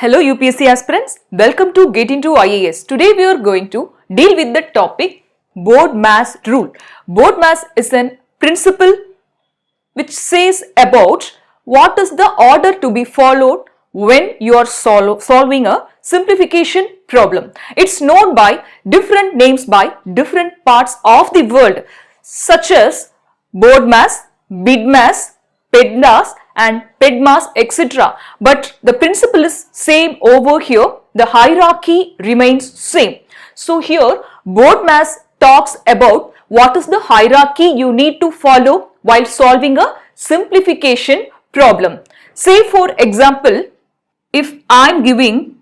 Hello UPSC aspirants, welcome to GetintoIAS. Today we are going to deal with the topic BODMAS rule. BODMAS is a principle which says about what is the order to be followed when you are solving a simplification problem. It's known by different names by different parts of the world such as BODMAS, BIDMAS, PEDMAS and PEDMAS, etc. But the principle is same over here. The hierarchy remains same. So here BODMAS talks about what is the hierarchy you need to follow while solving a simplification problem. Say for example, if I am giving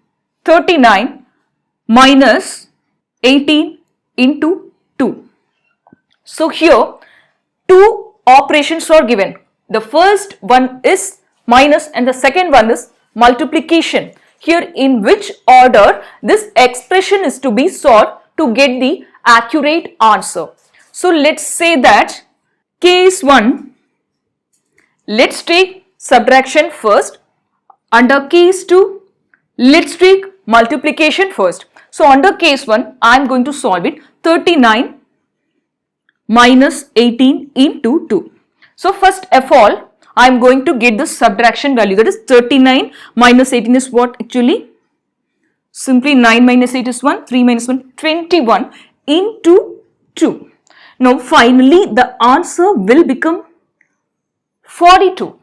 39 minus 18 into 2. So here two operations are given. The first one is minus and the second one is multiplication. Here in which order this expression is to be solved to get the accurate answer. So let's say that case 1, let's take subtraction first. Under case 2, let's take multiplication first. So under case 1, I am going to solve it 39 minus 18 into 2. So first of all, I am going to get the subtraction value, that is 39 minus 18 is what actually? Simply 9 minus 8 is 1, 3 minus 1, 21 into 2. Now finally the answer will become 42.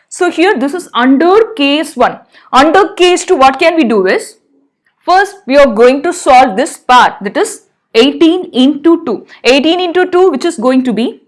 So here this is under case 1. Under case 2 what can we do is, first we are going to solve this part, that is 18 into 2. 18 into 2 which is going to be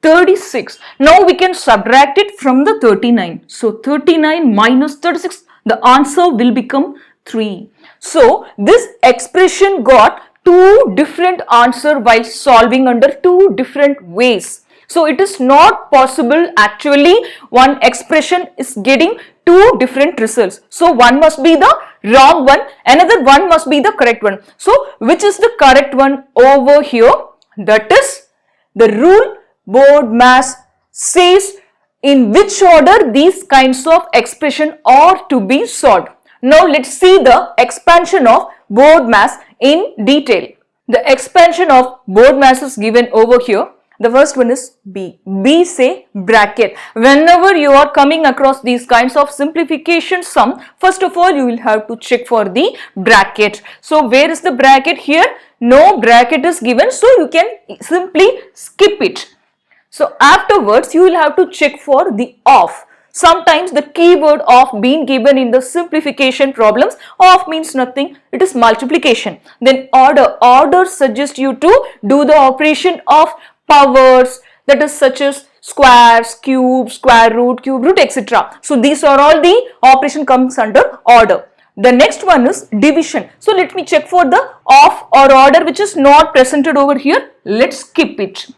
36. Now we can subtract it from the 39. So 39 minus 36, the answer will become 3. So this expression got two different answers while solving under two different ways. So it is not possible actually one expression is getting two different results. So one must be the wrong one, another one must be the correct one. So which is the correct one over here? That is the rule BODMAS says in which order these kinds of expression are to be solved. Now let's see the expansion of BODMAS in detail. The expansion of BODMAS is given over here. The first one is B. B say bracket. Whenever you are coming across these kinds of simplification sum, first of all you will have to check for the bracket. So where is the bracket here? No bracket is given, so you can simply skip it. So afterwards you will have to check for the off. Sometimes the keyword of being given in the simplification problems, off means nothing, it is multiplication. Then order. Order suggests you to do the operation of powers, that is such as squares, cubes, square root, cube root, etc. So these are all the operation comes under order. The next one is division. So let me check for the off or order which is not presented over here. Let's skip it.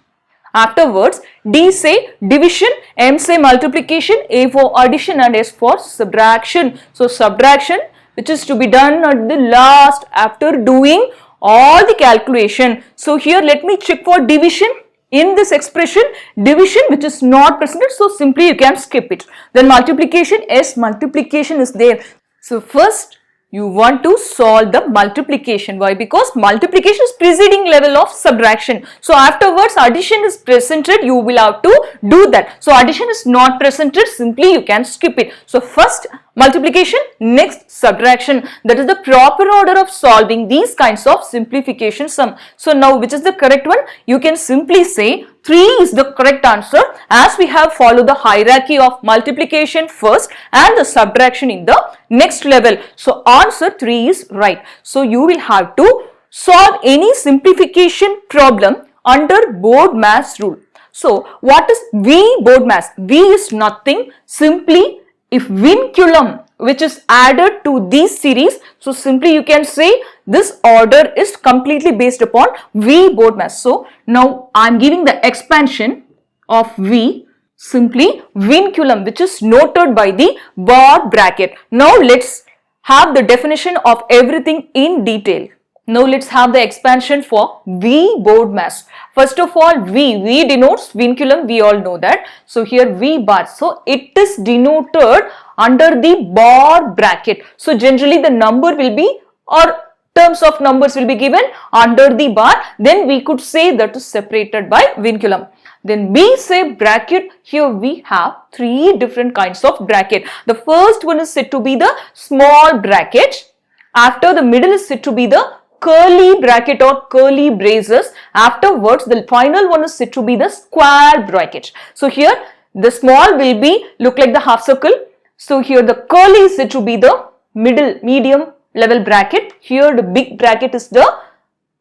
Afterwards, D say division, M say multiplication, A for addition and S for subtraction. So subtraction which is to be done at the last after doing all the calculation. So here let me check for division. In this expression, division which is not presented, so simply you can skip it. Then multiplication, yes, multiplication is there. So first you want to solve the multiplication. Why? Because multiplication is preceding level of subtraction. So afterwards addition is presented, you will have to do that. So addition is not presented, simply you can skip it. So first multiplication, next subtraction. That is the proper order of solving these kinds of simplification sum. So now which is the correct one? You can simply say 3 is the correct answer, as we have followed the hierarchy of multiplication first and the subtraction in the next level. So answer 3 is right. So you will have to solve any simplification problem under BODMAS rule. So what is VBODMAS? V is nothing, simply if vinculum which is added to this series, so simply you can say this order is completely based upon VBODMAS. So now I am giving the expansion of V, simply vinculum which is noted by the bar bracket. Now let's have the definition of everything in detail. Now let's have the expansion for VBODMAS. First of all, V denotes vinculum, we all know that. So here V bar, so it is denoted under the bar bracket. So generally the number will be, or terms of numbers will be given under the bar, then we could say that is separated by vinculum. Then B say bracket, here we have three different kinds of bracket. The first one is said to be the small bracket. After, the middle is said to be the curly bracket or curly braces. Afterwards, the final one is said to be the square bracket. So here the small will be look like the half circle. So here the curly is said to be the medium level bracket. Here the big bracket is the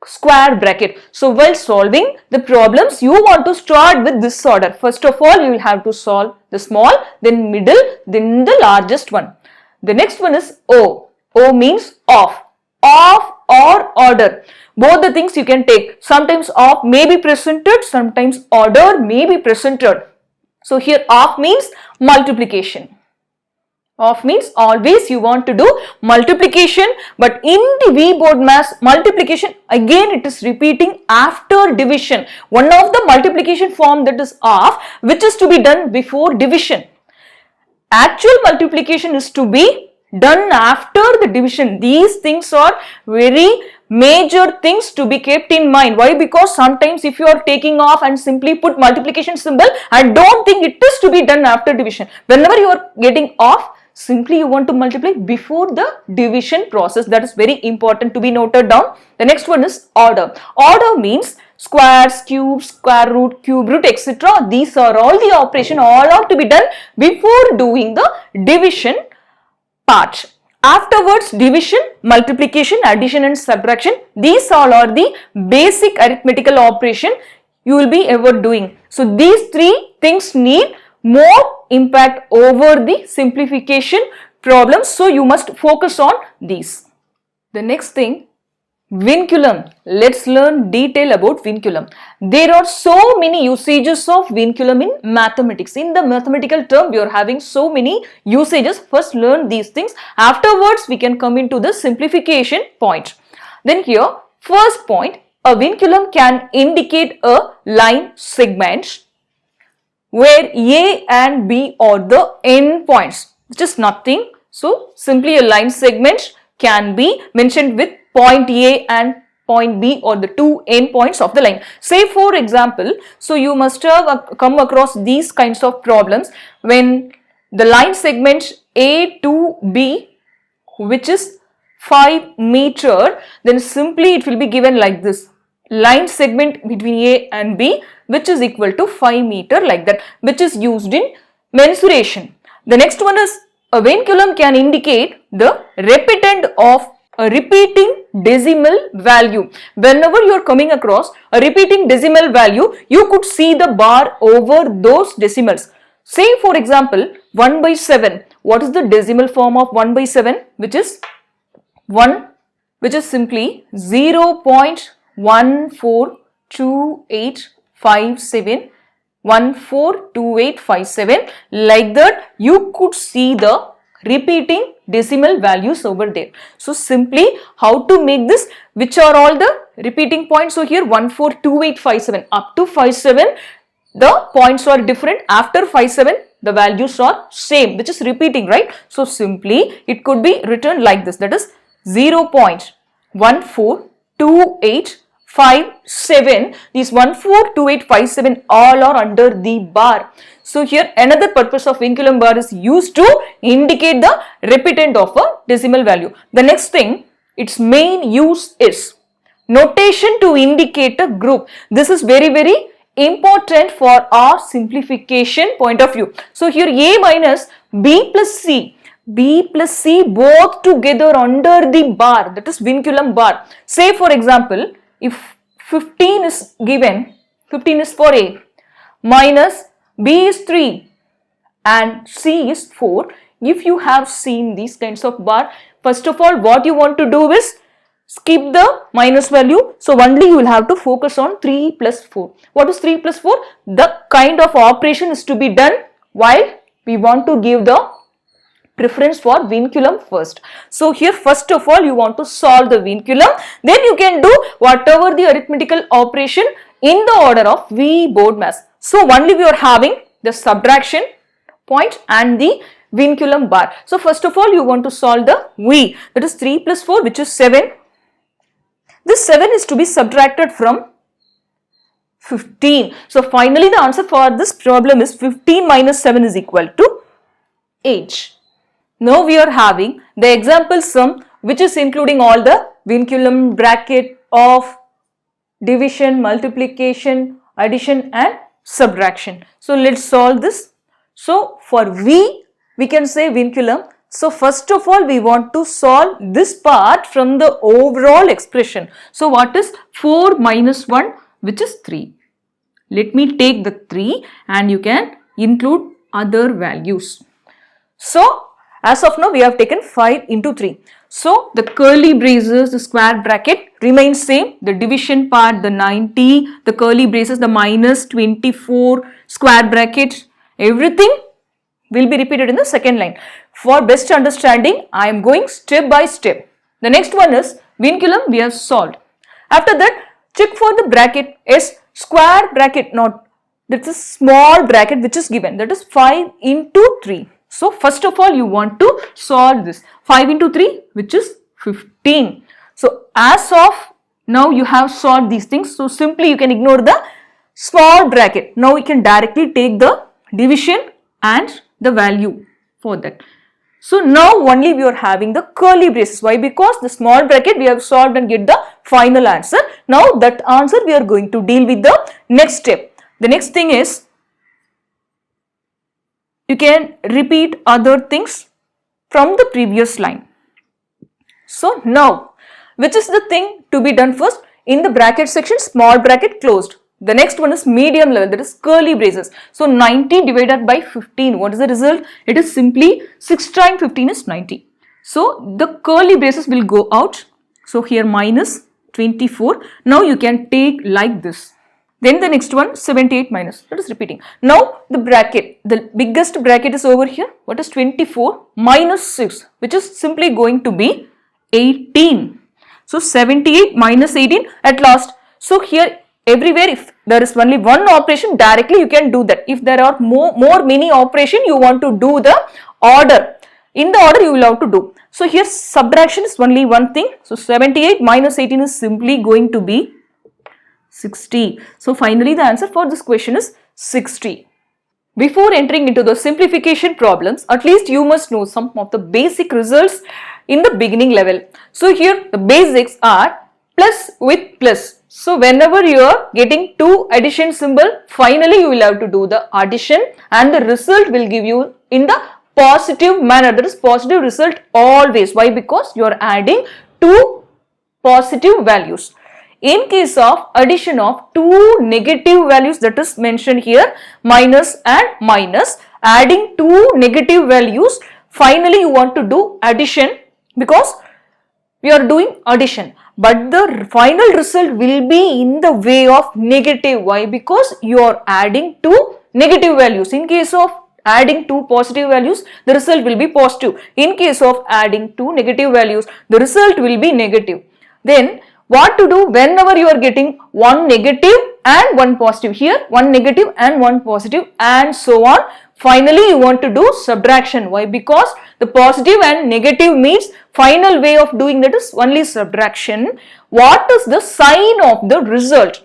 square bracket. So while solving the problems, you want to start with this order. First of all, you will have to solve the small, then middle, then the largest one. The next one is O. O means off. Off or order. Both the things you can take. Sometimes off may be presented, sometimes order may be presented. So here off means multiplication. Off means always you want to do multiplication, but in the VBODMAS, multiplication again it is repeating after division. One of the multiplication form that is off, which is to be done before division. Actual multiplication is to be done after the division. These things are very major things to be kept in mind. Why? Because sometimes if you are taking off and simply put multiplication symbol, I don't think it is to be done after division. Whenever you are getting off, simply you want to multiply before the division process. That is very important to be noted down. The next one is order. Order means squares, cubes, square root, cube root, etc. These are all the operation, all are to be done before doing the division part. Afterwards, division, multiplication, addition and subtraction, these all are the basic arithmetical operation you will be ever doing. So these three things need more impact over the simplification problems. So you must focus on these. The next thing, vinculum. Let's learn detail about vinculum. There are so many usages of vinculum in mathematics. In the mathematical term, we are having so many usages. First learn these things. Afterwards, we can come into the simplification point. Then here, first point, a vinculum can indicate a line segment where A and B are the end points, which is nothing. So simply a line segment can be mentioned with point A and point B or the two end points of the line. Say for example, so you must have come across these kinds of problems when the line segment A to B, which is 5 meter, then simply it will be given like this. Line segment between A and B, which is equal to 5 meter, like that, which is used in mensuration. The next one is a vinculum can indicate the repeatant of a repeating decimal value. Whenever you are coming across a repeating decimal value, you could see the bar over those decimals. Say for example 1 by 7. What is the decimal form of 1 by 7? Which is 1, which is simply 0.142857, 142857. Like that, you could see the repeating decimal values over there. So simply how to make this, which are all the repeating points. So here 142857 up to 57, the points are different. After 57, the values are same, which is repeating, right? So simply it could be written like this, that is 0.142857. These 142857 all are under the bar. So here another purpose of vinculum bar is used to indicate the repeatant of a decimal value. The next thing, its main use is notation to indicate a group. This is very important for our simplification point of view. So here A minus B plus C both together under the bar, that is vinculum bar. Say for example, if 15 is given, 15 is for A, minus B is 3 and C is 4. If you have seen these kinds of bar, first of all what you want to do is skip the minus value. So only you will have to focus on 3 plus 4. What is 3 plus 4? The kind of operation is to be done while we want to give the preference for vinculum first. So here first of all you want to solve the vinculum, then you can do whatever the arithmetical operation in the order of VBODMAS. So only we are having the subtraction point and the vinculum bar. So first of all you want to solve the V, that is 3 plus 4, which is 7. This 7 is to be subtracted from 15. So finally the answer for this problem is 15 minus 7 is equal to 8. Now we are having the example sum, which is including all the vinculum, bracket, of, division, multiplication, addition and subtraction. So let's solve this. So for V, we can say vinculum. So first of all we want to solve this part from the overall expression. So what is 4 minus 1, which is 3. Let me take the 3 and you can include other values. So as of now we have taken 5 into 3. So the curly braces, the square bracket remains same. The division part, the 90, the curly braces, the minus 24, square bracket, everything will be repeated in the second line. For best understanding, I am going step by step. The next one is vinculum we have solved. After that, check for the bracket is square bracket, not that's a small bracket which is given, that is 5 into 3. So first of all you want to solve this 5 into 3, which is 15. So as of now you have solved these things. So simply you can ignore the small bracket. Now we can directly take the division and the value for that. So now only we are having the curly braces. Why? Because the small bracket we have solved and get the final answer. Now that answer we are going to deal with the next step. The next thing is you can repeat other things from the previous line. So now, which is the thing to be done first? In the bracket section, small bracket closed. The next one is medium level, that is curly braces. So 90 divided by 15, what is the result? It is simply 6 times 15 is 90. So the curly braces will go out. So here minus 24. Now you can take like this. Then the next one 78 minus, that is repeating. Now the bracket, the biggest bracket is over here. What is 24 minus 6, which is simply going to be 18. So 78 minus 18 at last. So here everywhere if there is only one operation, directly you can do that. If there are more many operation, you want to do the order. In the order you will have to do. So here subtraction is only one thing. So 78 minus 18 is simply going to be 60. So finally the answer for this question is 60. Before entering into the simplification problems, at least you must know some of the basic results in the beginning level. So here the basics are plus with plus. So whenever you are getting two addition symbol, finally you will have to do the addition and the result will give you in the positive manner. That is positive result always. Why? Because you are adding two positive values. In case of addition of two negative values, that is mentioned here, minus and minus, adding two negative values, finally you want to do addition because we are doing addition. But the final result will be in the way of negative. Why? Because you are adding two negative values. In case of adding two positive values, the result will be positive. In case of adding two negative values, the result will be negative. Then what to do whenever you are getting one negative and one positive? Here one negative and one positive and so on. Finally you want to do subtraction. Why? Because the positive and negative means final way of doing that is only subtraction. What is the sign of the result?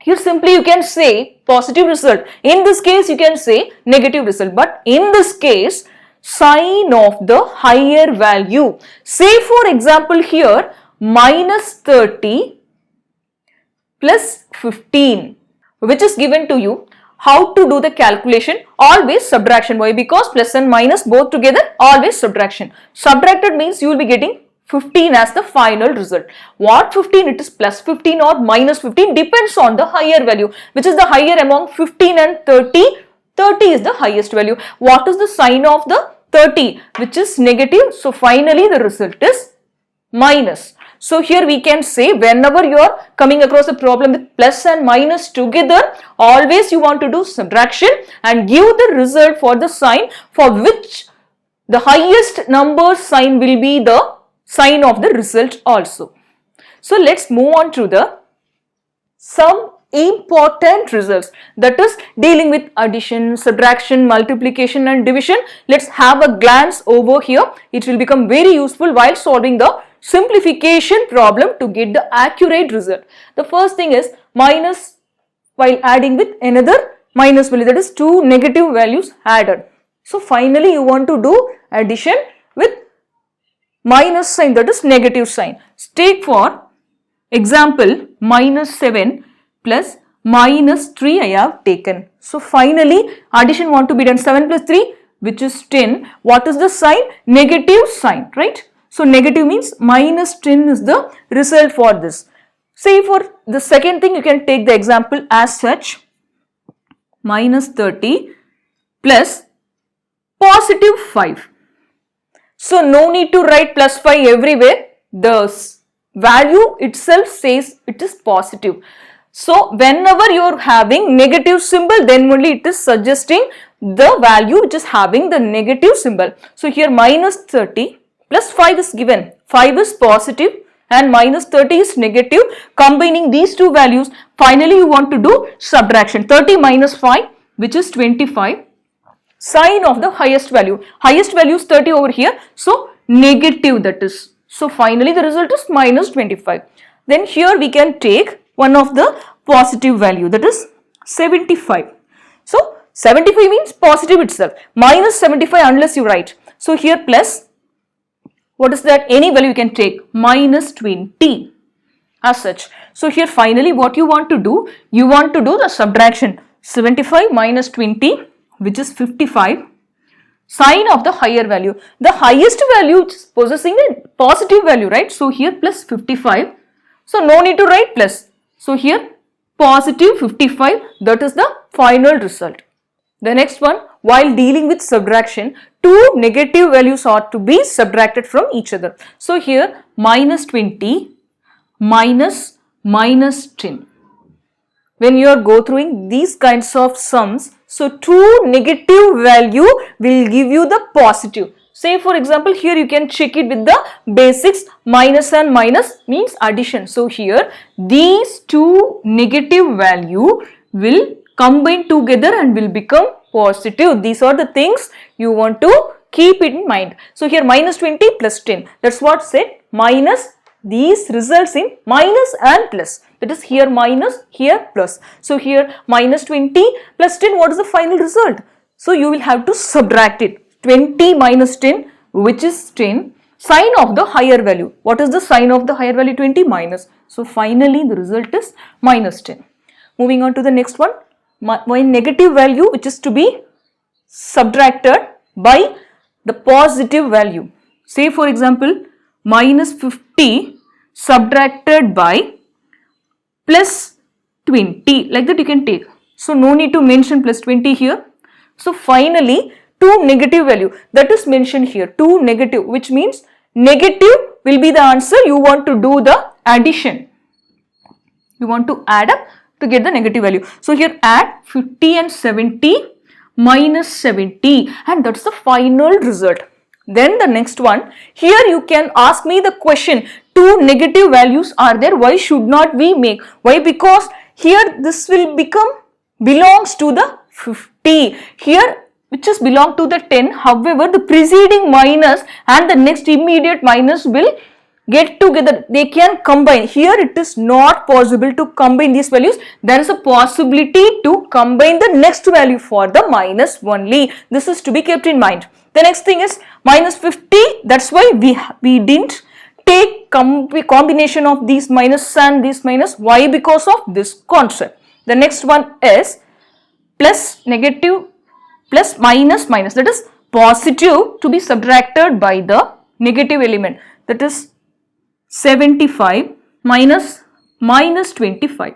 Here simply you can say positive result. In this case you can say negative result. But in this case sign of the higher value. Say for example here minus 30 plus 15, which is given to you. How to do the calculation? Always subtraction. Why? Because plus and minus both together, always subtraction. Subtracted means you will be getting 15 as the final result. What 15? It is plus 15 or minus 15, depends on the higher value. Which is the higher among 15 and 30? 30 is the highest value. What is the sign of the 30? Which is negative. So finally the result is minus. So here we can say whenever you are coming across a problem with plus and minus together, always you want to do subtraction and give the result for the sign for which the highest number sign will be the sign of the result also. So let's move on to the some important results, that is dealing with addition, subtraction, multiplication and division. Let's have a glance over here. It will become very useful while solving the simplification problem to get the accurate result. The first thing is minus while adding with another minus value, that is two negative values added. So finally you want to do addition with minus sign, that is negative sign. Take for example minus 7 plus minus 3 I have taken. So finally addition want to be done, 7 plus 3 which is 10. What is the sign? Negative sign, right? So negative means minus 10 is the result for this. Say for the second thing you can take the example as such, minus 30 plus positive 5. So no need to write plus 5 everywhere. The value itself says it is positive. So whenever you are having negative symbol, then only it is suggesting the value which is having the negative symbol. So here minus 30 plus 5 is given. 5 is positive and minus 30 is negative. Combining these two values, finally you want to do subtraction. 30 minus 5 which is 25. Sign of the highest value. Highest value is 30 over here. So negative, that is. So finally the result is minus 25. Then here we can take one of the positive value, that is 75. So 75 means positive itself. Minus 75 unless you write. So here plus, what is that? Any value you can take, minus 20 as such. So here finally what you want to do? You want to do the subtraction. 75 minus 20 which is 55. Sign of the higher value. The highest value is possessing a positive value, right? So here plus 55. So no need to write plus. So here positive 55, that is the final result. The next one, while dealing with subtraction, two negative values are to be subtracted from each other. So here minus 20 minus minus 10. When you are go through these kinds of sums, so two negative value will give you the positive. Say for example, here you can check it with the basics. Minus and minus means addition. So here these two negative value will combine together and will become positive. These are the things you want to keep in mind. So here minus 20 plus 10. That's what said minus. These results in minus and plus. That is here minus, here plus. So here minus 20 plus 10. What is the final result? So you will have to subtract it. 20 minus 10 which is 10. Sign of the higher value. What is the sign of the higher value? 20 minus. So finally the result is minus 10. Moving on to the next one. My negative value which is to be subtracted by the positive value. Say for example minus 50 subtracted by plus 20. Like that you can take. So no need to mention plus 20 here. So finally two negative value that is mentioned here, two negative, which means negative will be the answer. You want to do the addition. You want to add up to get the negative value. So here add 50 and 70 minus 70 and that's the final result. Then the next one, here you can ask me the question, two negative values are there, why should not we make? Why? Because here this will belongs to the 50. Here which is belong to the 10. However, the preceding minus and the next immediate minus will get together. They can combine. Here it is not possible to combine these values. There is a possibility to combine the next value for the minus only. This is to be kept in mind. The next thing is minus 50. That's why we didn't take combination of these minus and this minus. Why? Because of this concept. The next one is plus negative plus minus minus, that is positive to be subtracted by the negative element, that is 75 minus minus 25.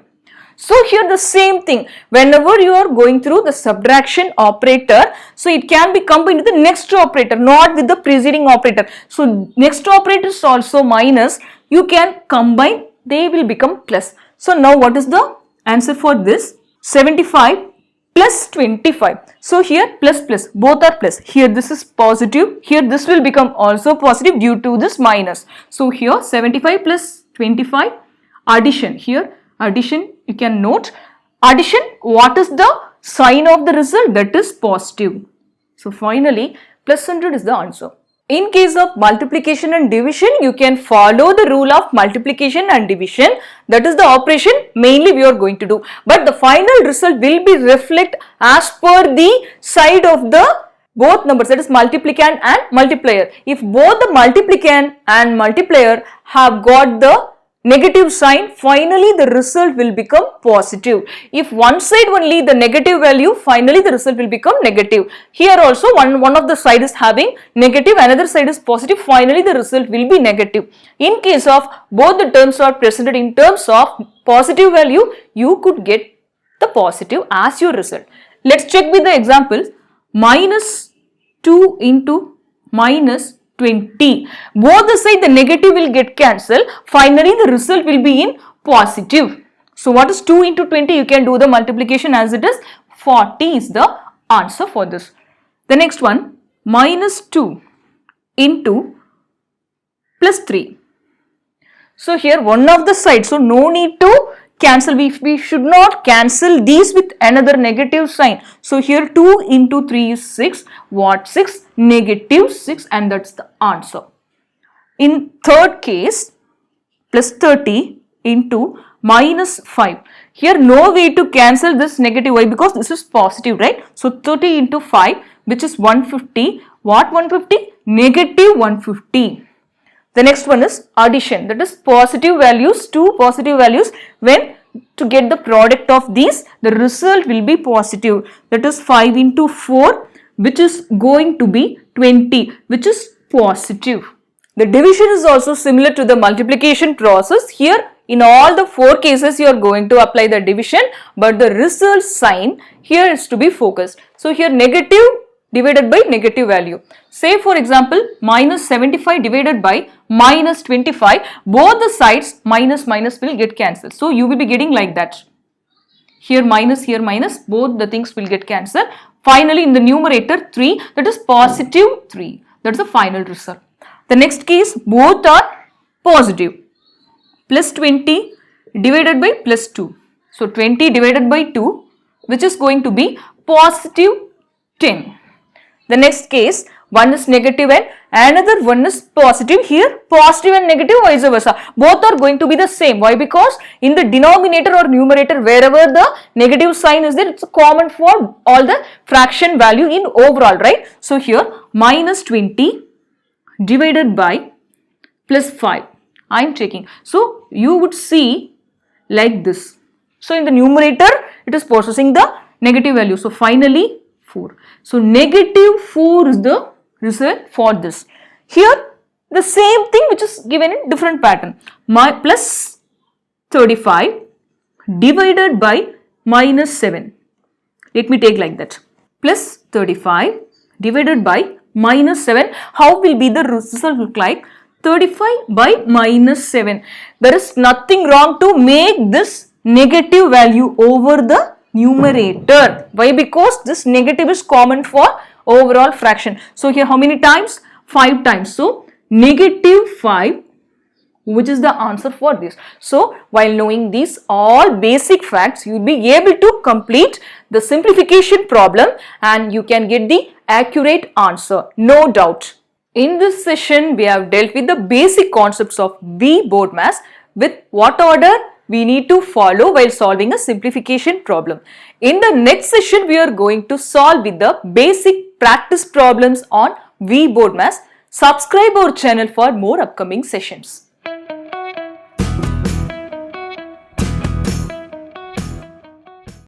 So here the same thing, whenever you are going through the subtraction operator, so it can be combined with the next operator, not with the preceding operator. So next operator is also minus, you can combine, they will become plus. So now what is the answer for this? 75 plus 25. So here plus plus, both are plus. Here this is positive, here this will become also positive due to this minus. So here 75 plus 25, addition. Here addition, you can note addition, what is the sign of the result? That is positive. So finally plus 100 is the answer. In case of multiplication and division, you can follow the rule of multiplication and division. That is the operation mainly we are going to do. But the final result will be reflect as per the side of the both numbers, that is multiplicand and multiplier. If both the multiplicand and multiplier have got the negative sign, finally the result will become positive. If one side only the negative value, finally the result will become negative. Here also one of the side is having negative, another side is positive, finally the result will be negative. In case of both the terms are presented in terms of positive value, you could get the positive as your result. Let's check with the examples. Minus 2 into minus 20. Both the side the negative will get cancelled. Finally the result will be in positive. So what is 2 into 20? You can do the multiplication as it is. 40 is the answer for this. The next one, minus 2 into plus 3. So here one of the sides, so no need to cancel. We should not cancel these with another negative sign. So here 2 into 3 is 6. What 6? Negative 6, and that's the answer. In third case, plus 30 into minus 5. Here no way to cancel this negative. Why? Because this is positive, right? So 30 into 5, which is 150. What 150? Negative 150. The next one is addition, that is positive values, two positive values. When to get the product of these, the result will be positive. That is 5 into 4, which is going to be 20, which is positive. The division is also similar to the multiplication process. Here in all the 4 cases you are going to apply the division, but the result sign here is to be focused. So here negative divided by negative value. Say for example minus 75 divided by minus 25, both the sides minus minus will get cancelled. So you will be getting like that. Here minus, both the things will get cancelled. Finally in the numerator 3, that is positive 3. That's the final result. The next case, both are positive. Plus 20 divided by plus 2. So 20 divided by 2, which is going to be positive 10. The next case, one is negative and another one is positive. Here positive and negative, vice versa. Both are going to be the same. Why? Because in the denominator or numerator, wherever the negative sign is there, it's common for all the fraction value in overall, right? So here minus 20 divided by plus 5. I am taking. So you would see like this. So in the numerator, it is possessing the negative value. So finally 4. So negative 4 is the result for this. Here the same thing which is given in different pattern. Plus 35 divided by minus 7. Let me take like that. Plus 35 divided by minus 7. How will be the result look like? 35 by minus 7. There is nothing wrong to make this negative value over the numerator. Why? Because this negative is common for overall fraction. So here how many times? 5 times. So negative 5, which is the answer for this. So while knowing these all basic facts, you will be able to complete the simplification problem and you can get the accurate answer, no doubt. In this session, we have dealt with the basic concepts of VBODMAS, with what order we need to follow while solving a simplification problem. In the next session, we are going to solve with the basic practice problems on VBODMAS. Subscribe our channel for more upcoming sessions.